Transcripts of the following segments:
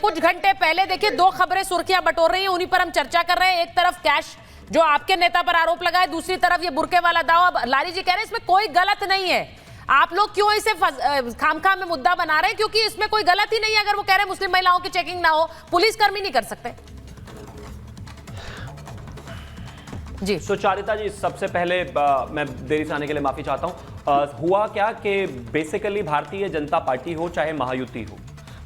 कुछ घंटे पहले देखिए 2 खबरें सुर्खियां बटोर रही हैं, उन्हीं पर हम चर्चा कर रहे हैं। एक तरफ कैश जो आपके नेता पर आरोप लगा है, दूसरी तरफ ये बुर्के वाला दावा। लारी जी कह रहे हैं इसमें कोई गलत नहीं है। आप लोग क्यों इसे खामखा में मुद्दा बना रहे हैं? क्योंकि इसमें कोई गलत ही नहीं है। अगर वो कह रहे हैं मुस्लिम महिलाओं की चेकिंग ना हो, पुलिसकर्मी नहीं कर सकते जी। सुचारिता जी, सबसे पहले मैं देरी से आने के लिए माफी चाहता हूं। हुआ क्या कि बेसिकली भारतीय जनता पार्टी हो चाहे महायुति हो,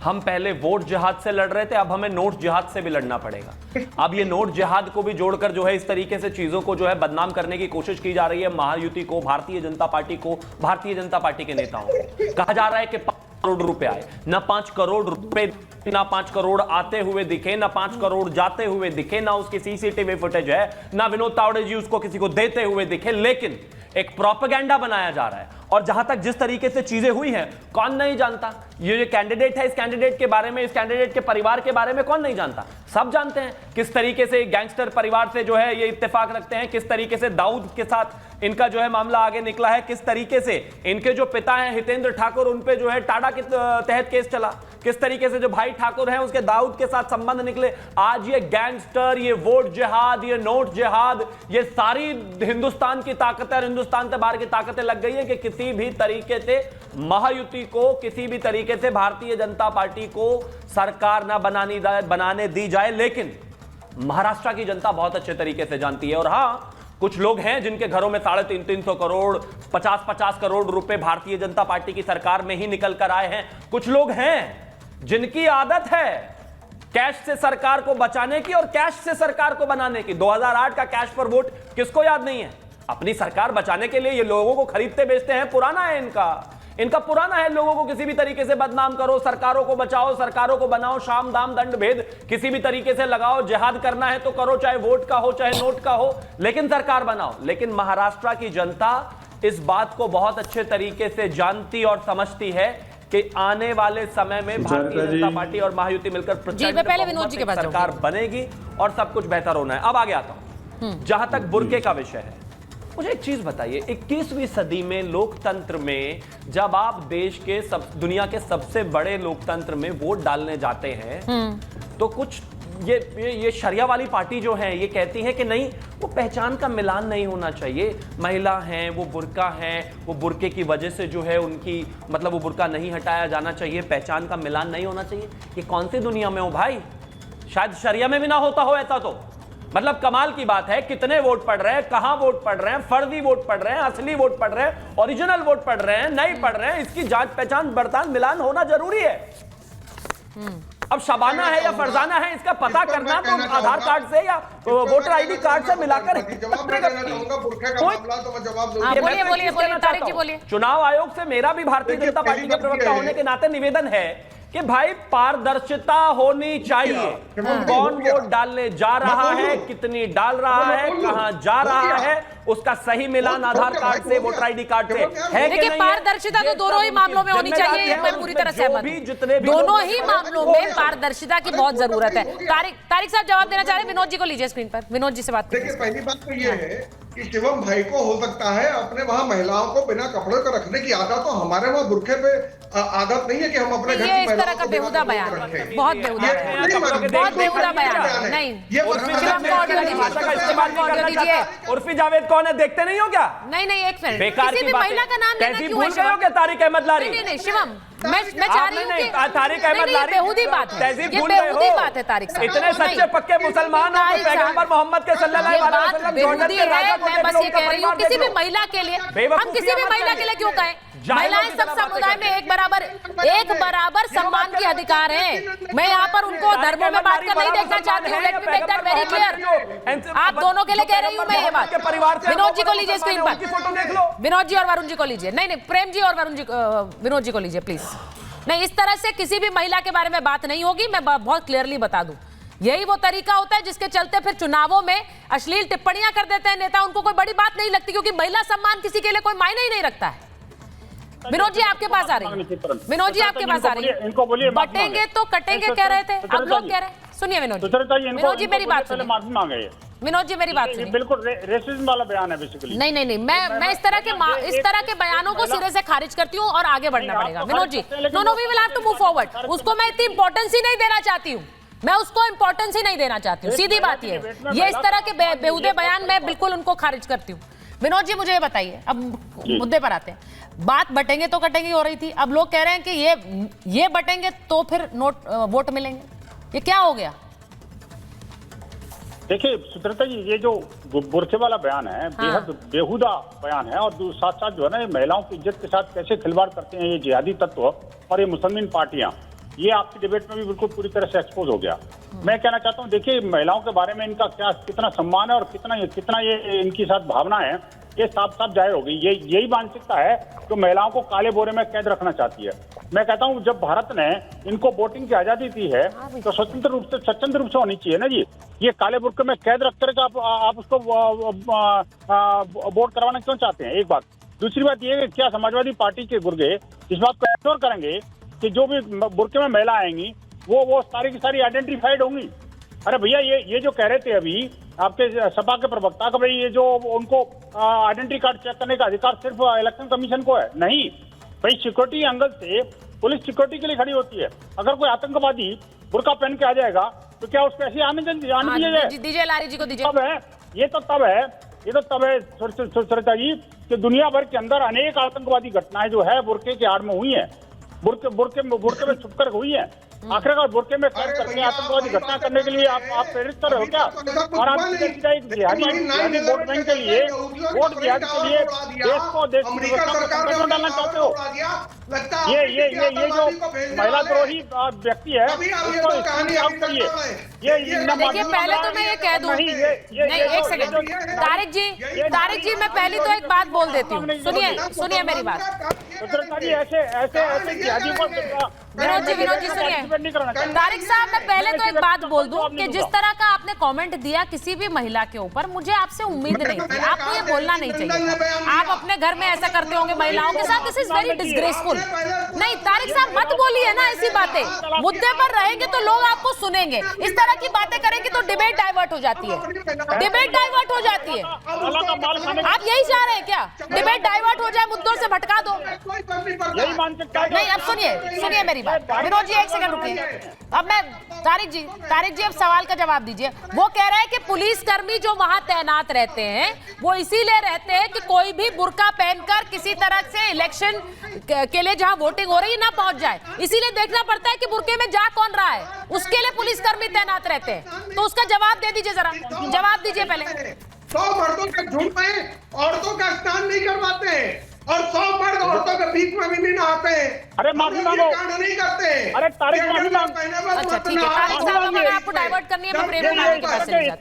हम पहले वोट जिहाद से लड़ रहे थे, अब हमें नोट जिहाद से भी लड़ना पड़ेगा। अब ये नोट जिहाद को भी जोड़कर जो है इस तरीके से चीजों को जो है बदनाम करने की कोशिश की जा रही है महायुति को, भारतीय जनता पार्टी को, भारतीय जनता पार्टी के नेताओं को। कहा जा रहा है कि 5 करोड़ रुपए आए, ना 5 करोड़ रुपए, ना 5 करोड़ आते हुए दिखे, ना 5 करोड़ जाते हुए दिखे, ना उसकी सीसीटीवी फुटेज है, ना विनोद तावड़े जी उसको किसी को देते हुए दिखे, लेकिन एक प्रोपेगेंडा बनाया जा रहा है। और जहां तक जिस तरीके से चीजें हुई हैं, कौन नहीं जानता? ये जो कैंडिडेट है, इस कैंडिडेट के बारे में, इस कैंडिडेट के परिवार के बारे में कौन नहीं जानता? सब जानते हैं किस तरीके से गैंगस्टर परिवार से जो है ये इत्तेफाक रखते हैं, किस तरीके से दाऊद के साथ इनका जो है मामला आगे निकला है, किस तरीके से इनके जो पिता हैं हितेंद्र ठाकुर, उन पे जो है टाडा के तहत केस चला, किस तरीके से जो भाई ठाकुर हैं उसके दाऊद के साथ संबंध निकले। आज ये गैंगस्टर, ये वोट जिहाद, ये नोट जिहाद, ये सारी हिंदुस्तान की ताकतें और हिंदुस्तान से बाहर की ताकतें लग गई है कि किसी भी तरीके से महायुति को, किसी भी तरीके से भारतीय जनता पार्टी को सरकार ना बनाने दी जाए। लेकिन महाराष्ट्र की जनता बहुत अच्छे तरीके से जानती है। और हां, कुछ लोग हैं जिनके घरों में 350 करोड़, 50 करोड़ रुपए भारतीय जनता पार्टी की सरकार में ही निकल कर आए हैं। कुछ लोग हैं जिनकी आदत है कैश से सरकार को बचाने की और कैश से सरकार को बनाने की। 2008 का कैश पर वोट किसको याद नहीं है? अपनी सरकार बचाने के लिए ये लोगों को खरीदते बेचते हैं। पुराना है इनका पुराना है। लोगों को किसी भी तरीके से बदनाम करो, सरकारों को बचाओ, सरकारों को बनाओ, शाम दाम दंड भेद किसी भी तरीके से लगाओ। जिहाद करना है तो करो, चाहे वोट का हो चाहे नोट का हो, लेकिन सरकार बनाओ। लेकिन महाराष्ट्र की जनता इस बात को बहुत अच्छे तरीके से जानती और समझती है कि आने वाले समय में भारतीय जनता पार्टी और महायुति मिलकर प्रचंड सरकार बनेगी और सब कुछ बेहतर होना है। अब आगे आता हूं, जहां तक बुर्के का विषय है, मुझे एक चीज बताइए, 21वीं सदी में लोकतंत्र में जब आप देश के दुनिया के सबसे बड़े लोकतंत्र में वोट डालने जाते हैं, तो कुछ ये शरिया वाली पार्टी जो है ये कहती है कि नहीं, वो पहचान का मिलान नहीं होना चाहिए। महिला हैं, वो बुर्का हैं, वो बुर्के की वजह से जो है उनकी मतलब वो बुर्का नहीं हटाया जाना चाहिए, पहचान का मिलान नहीं होना चाहिए। ये कौन सी दुनिया में हो भाई? शायद शरिया में भी ना होता हो ऐसा। तो मतलब कमाल की बात है, कितने वोट पड़ रहे हैं, कहां वोट पड़ रहे हैं, फर्जी वोट पड़ रहे हैं, असली वोट पड़ रहे हैं, ओरिजिनल वोट पड़ रहे हैं, नहीं पड़ रहे हैं, इसकी जांच पहचान बर्तान मिलान होना जरूरी है। अब शबाना है या फरजाना है, इसका पता करना तो आधार कार्ड से या वोटर आईडी कार्ड से मिलाकर। चुनाव आयोग से मेरा भी भारतीय जनता पार्टी के प्रवक्ता होने के नाते निवेदन है कि भाई पारदर्शिता होनी चाहिए। कौन वोट डालने जा रहा है, कितनी डाल रहा है, कहां जा रहा है, उसका सही मिलान आधार कार्ड से, वोटर आईडी कार्ड से है कि नहीं। पारदर्शिता तो दोनों ही मामलों में होनी चाहिए, मैं पूरी तरह सहमत हूं। दोनों ही मामलों में पारदर्शिता की बहुत जरूरत है। तारिक साहब जवाब देना चाह रहे हैं, विनोद जी को लीजिए स्क्रीन पर। विनोद जी से बात करिए। पहली बात तो ये है कि शिवम भाई को हो सकता है अपने वहां महिलाओं को बिना कपड़े को रखने की आदत, तो हमारे वहां बुरखे पे आदत नहीं है कि हम अपने घर की महिलाओं को बेहुदा बयान, बहुत बेहुदा बयान नहीं। उर्फी जावेद कौन है, देखते नहीं हो क्या? नहीं, एक मिनट, बेकार की महिला का नाम लेना क्यों है? भूल गए हो क्या तारिक अहमद लारी? नहीं शिवम, मैं चाह रही हूं कि तारिक अहमद लारी बेहुदी बात है, ये बेहुदी बात है तारिक साहब। इतने सच्चे पक्के मुसलमान हो तो पैगंबर मोहम्मद के सल्लल्लाहु अलैहि वसल्लम जॉर्डन के राजा को, मैं बस ये कह रही हूं किसी भी महिला के लिए, हम किसी भी महिला के लिए क्यों कहें? महिलाएं सब समुदाय में एक बराबर सम्मान के अधिकार हैं। मैं यहाँ पर उनको धर्मों में बात कर नहीं देखना चाहती हूँ। Let me make that very clear. आप दोनों के लिए कह रही हूँ मैं ये बात। विनोद जी को लीजिए स्क्रीन पर, विनोद जी और वरुण जी को लीजिए। नहीं, प्रेम जी और वरुण जी, विनोद जी को लीजिए प्लीज। नहीं, इस तरह से किसी भी महिला के बारे में बात नहीं होगी, मैं बहुत क्लियरली बता दूं। यही वो तरीका होता है जिसके चलते फिर चुनावों में अश्लील टिप्पणियां कर देते हैं नेता। उनको कोई बड़ी बात नहीं लगती, क्योंकि महिला सम्मान किसी के लिए कोई मायने ही नहीं रखता है। विनोद जी आपके पास आ रही है, विनोद जी आपके पास आ रही है। बटेंगे तो कटेंगे कह रहे थे, अब लोग कह रहे हैं। सुनिए विनोद जी, मेरी बात सुनिए। विनोद जी मेरी बात सुनिए। बिल्कुल रेसिज्म वाला बयान है बेसिकली। नहीं, मैं इस तरह के बयानों को सिरे से खारिज करती हूँ और आगे बढ़ना पड़ेगा। Vinod ji, no we will have to move forward. उसको मैं इतनी इंपॉर्टेंस ही नहीं देना चाहती हूँ, मैं उसको इंपॉर्टेंस ही नहीं देना चाहती हूँ, सीधी बात ये है। ये इस तरह के बेहुदे बयान मैं बिल्कुल उनको खारिज करती हूँ। विनोद जी मुझे ये बताइए, अब मुद्दे पर आते हैं। बात बटेंगे तो कटेंगे हो रही थी, अब लोग कह रहे हैं कि ये बटेंगे तो फिर वोट मिलेंगे, ये क्या हो गया? देखिए सुब्रता जी, ये जो बुरखे वाला बयान है बेहद बेहुदा बयान है, और साथ साथ जो है ना, ये महिलाओं की इज्जत के साथ कैसे खिलवाड़ करते हैं ये जिहादी तत्व और ये मुसलमान पार्टियां, ये आपकी डिबेट में भी बिल्कुल पूरी तरह से एक्सपोज हो गया। मैं कहना चाहता हूं, देखिए महिलाओं के बारे में इनका कितना सम्मान है और कितना ये इनकी साथ भावना है, ये साफ साफ जाहिर हो गई। यही मानसिकता है जो महिलाओं को काले बोरे में कैद रखना चाहती है। मैं कहता हूं, जब भारत ने इनको वोटिंग की आजादी दी है तो स्वतंत्र रूप से होनी चाहिए ना जी। ये काले बुर्के में कैद रखते रहे आप उसको वोट करवाना क्यों चाहते हैं? एक बात। दूसरी बात ये है कि क्या समाजवादी पार्टी के गुर्गे इस बात को एश्योर करेंगे कि जो भी बुर्के में महिला आएंगी वो सारी की सारी आइडेंटिफाइड होंगी? अरे भैया, ये जो कह रहे थे अभी आपके सपा के प्रवक्ता का, भाई ये जो उनको आइडेंटिटी कार्ड चेक करने का अधिकार सिर्फ इलेक्शन कमीशन को है, नहीं भाई। सिक्योरिटी एंगल से पुलिस सिक्योरिटी के लिए खड़ी होती है। अगर कोई आतंकवादी बुर्का पहन के आ जाएगा तो क्या उसको ऐसे आने दिया जाए? दीजिए लारी जी को दीजिए। तब है ये तो तब है सुरता जी कि दुनिया भर के अंदर अनेक आतंकवादी घटनाएं जो है बुर्के के आड़ में हुई है, बुर्के में छुपकर हुई है। आखिरकार बुर्के में करके आतंकवादी घटना करने के लिए आप प्रेरित कर रहे हो क्या? और आप सीधा एक जिहादी वोट बैंक के लिए, वोट जिहाद के लिए देश की व्यवस्था को संकट में डालना चाहते हो? ये जो महिला द्रोही व्यक्ति है उसको आउट करिए। देखिए, पहले तो मैं ये कह दूं, नहीं एक सेकंड तारिक जी मैं पहली तो एक बात बोल देती हूँ, सुनिए मेरी बात। ऐसे जिहादी विनोद जी सुनिए। तारिक साहब, मैं पहले तो एक बात बोल दूं कि जिस तरह का आपने कमेंट दिया किसी भी महिला के ऊपर, मुझे आपसे उम्मीद नहीं थी। आपको ये बोलना नहीं चाहिए। आप अपने घर में ऐसा करते होंगे महिलाओं के साथ, दिस इज वेरी डिसग्रेसफुल। नहीं तारिक साहब, मत बोलिए ना ऐसी बातें। मुद्दे पर रहेंगे तो लोग आपको सुनेंगे, इस तरह की बातें करेंगे तो डिबेट डाइवर्ट हो जाती है। आप यही चाह रहे हैं क्या? डिबेट डाइवर्ट हो जाए, मुद्दों से भटका दो? नहीं, अब सुनिए मेरी बात। विनोद जी एक सेकंड रुकिए। अब मैं तारिक जी अब सवाल का जवाब दीजिए। वो कह रहे हैं कि पुलिसकर्मी जो वहां तैनात रहते हैं वो इसीलिए रहते हैं कि कोई भी बुर्का पहनकर किसी तरह से इलेक्शन के लिए जहां वोटिंग हो रही है ना पहुंच जाए, इसीलिए देखना पड़ता है कि बुर्के में जा कौन रहा है, उसके लिए पुलिसकर्मी तैनात रहते हैं। तो उसका जवाब दे दीजिए, जरा जवाब दीजिए पहले। 100 मर्दों के झुंड में औरतों का स्नान नहीं करवाते हैं और 100 मर्द औरतों के बीच में भी नहीं नहाते हैं। अरे माफी मांगो, नहीं करते। अरे तारिक माफी मांगो। अच्छा ठीक है तारिक साहब, अगर आपको डाइवर्ट करनी है मैं प्रेम के पास चली जाती हूं।